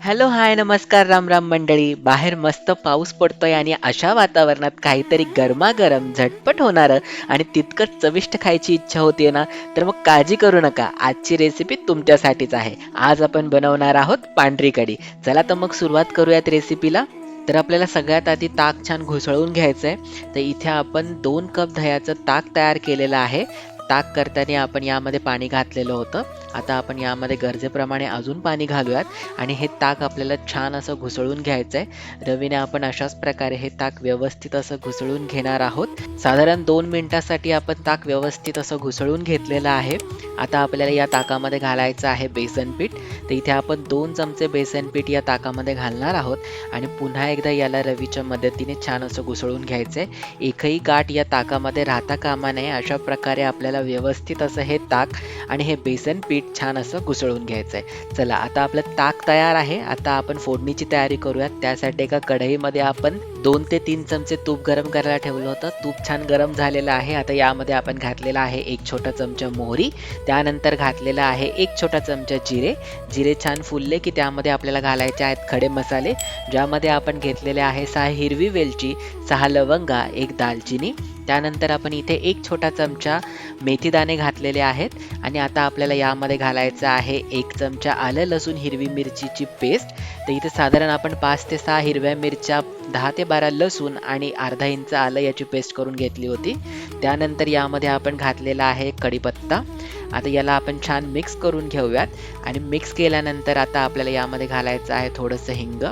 Hello, हाय, नमस्कार, राम राम मंडळी. बाहेर मस्त पाऊस पडतोय आणि अशा वातावरणात काहीतरी गरमागरम, झटपट होणारं आणि तितकंच चविष्ट खायची इच्छा होतीये ना, तर मग काळजी करू नका. आजची रेसिपी तुमच्यासाठीच आहे. आज आपण बनवणार आहोत पांढरी कढी. चला तर मग सुरुवात करूयात रेसिपीला. तर आपल्याला सगळ्यात आधी ताक छान घुसळून घ्यायचंय. तर इथे आपण 2 कप दह्याचं ताक तयार केलेलं आहे. ताक करताना आपण यामध्ये पाणी घातलेलं होतं. आता आपण यामध्ये गरजेप्रमाणे अजून पाणी घालूयात आणि हे ताक आपल्याला छान असं घुसळून घ्यायचंय. रवीने आपण अशाच प्रकारे हे ताक व्यवस्थित असं घुसळून घेणार आहोत. साधारण 2 मिनिटासाठी आपण ताक व्यवस्थित असं घुसळून घेतलेलं आहे. आता आपल्याला या ताकामध्ये घालायचं आहे बेसन पीठ. तर इथे आपण 2 चमचे बेसन पीठ या ताकामध्ये घालणार आहोत आणि पुन्हा एकदा याला रवीच्या मदतीने छान असं घुसळून घ्यायचंय. एकही गाठ या ताकामध्ये राहता कामा नये, अशा प्रकारे आपल्याला व्यवस्थित असं हे ताक आणि हे बेसन पीठ छान असं घुसळून घ्यायचंय. चला, आता आपलं ताक तयार आहे. आता आपण फोडणीची तयारी करूयात. त्यासाठी एका कढईमध्ये आपण 2 ते 3 चमचे तूप गरम करायला ठेवलं होतं. तूप छान गरम झालेलं आहे. आता यामध्ये आपण घातलेला आहे 1 छोटा चमचा मोहरी. त्यानंतर घातलेला आहे 1 छोटा चमचा जिरे. जिरे छान फुलले की त्यामध्ये आपल्याला घालायचे आहेत खडे मसाले, ज्यामध्ये आपण घेतलेले आहे 6 हिरवी वेलची, 6 लवंगा, 1 दालचिनी. त्यानंतर आपण इथे 1 छोटा चमचा मेथीदाणे घातलेले आहेत आणि आता आपल्याला यामध्ये घालायचं आहे 1 चमचा आलं लसूण हिरवी मिरचीची पेस्ट. तर इथे साधारण आपण 5 ते 6 हिरव्या मिरच्या, 10 ते 12 लसूण आणि अर्धा इंच आलं याची पेस्ट करून घेतली होती. त्यानंतर यामध्ये आपण घातलेला आहे कढीपत्ता. आता याला आपण छान मिक्स करून घेऊयात आणि मिक्स केल्यानंतर आता आपल्याला यामध्ये घालायचं आहे थोडंसं हिंग.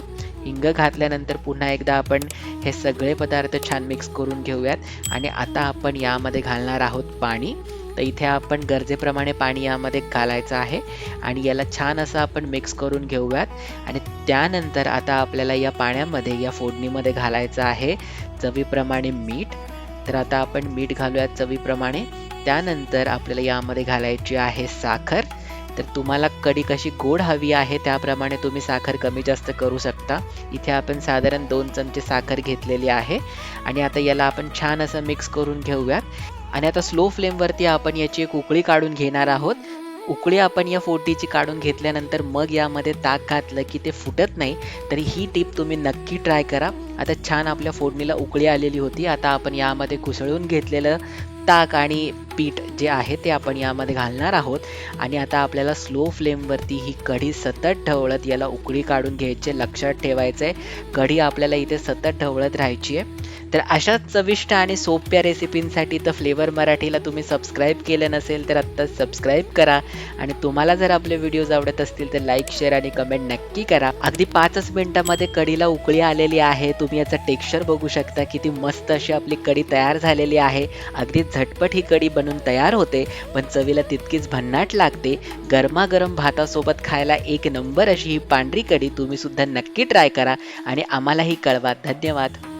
हिंग घातल्यानंतर पुन्हा एकदा आपण हे सगळे पदार्थ छान मिक्स करून घेऊयात आणि आता आपण यामध्ये घालणार आहोत पाणी. तर इथे आपण गरजेप्रमाणे पाणी यामध्ये घालायचं आहे आणि याला छान असं आपण मिक्स करून घेऊयात आणि त्यानंतर आता आपल्याला या पाण्यामध्ये, या फोडणीमध्ये घालायचं आहे चवीप्रमाणे मीठ. तर आता आपण मीठ घालूयात चवीप्रमाणे. त्यानंतर आपल्याला यामध्ये घालायची आहे साखर. तर तुम्हाला कढी कशी गोड हवी आहे त्याप्रमाणे तुम्ही साखर कमी जास्त करू शकता. इथे आपण साधारण 2 चमचे साखर घेतलेली आहे आणि आता याला आपण छान असं मिक्स करून घेऊयात आणि आता स्लो फ्लेमवरती आपण याची एक उकळी काढून घेणार आहोत. उकळी आपण या फोडणीची काढून घेतल्यानंतर मग यामध्ये ताक घातलं की ते फुटत नाही. तर ही टिप तुम्ही नक्की ट्राय करा. आता छान आपल्या फोडणीला उकळी आलेली होती. आता आपण यामध्ये घुसळून घेतलेलं ताक आणि पीठ जे आहे ते आपण यामध्ये घालणार आहोत आणि आता आपल्याला स्लो फ्लेमवरती ही कढी सतत ढवळत याला उकळी काढून घ्यायची. लक्षात ठेवायचं आहे, कढी आपल्याला इथे सतत ढवळत राहायची आहे. तर अशाच चविष्ट आणि सोप्या रेसिपींसाठी तर फ्लेवर मराठीला तुम्ही सबस्क्राईब केलं नसेल तर आत्ताच सबस्क्राईब करा आणि तुम्हाला जर आपले व्हिडिओज आवडत असतील तर लाईक, शेअर आणि कमेंट नक्की करा. अगदी 5च मिनिटामध्ये कढीला उकळी आलेली आहे. तुम्ही याचं टेक्स्चर बघू शकता, किती मस्त अशी आपली कढी तयार झालेली आहे. अगदी झटपट ही कढी बनून तयार होते, पण चवीला तितकीच भन्नाट लागते. गरमागरम भातासोबत खायला एक नंबर अशी ही पांढरी कढी तुम्ही सुद्धा नक्की ट्राय करा आणि आम्हालाही कळवा. धन्यवाद.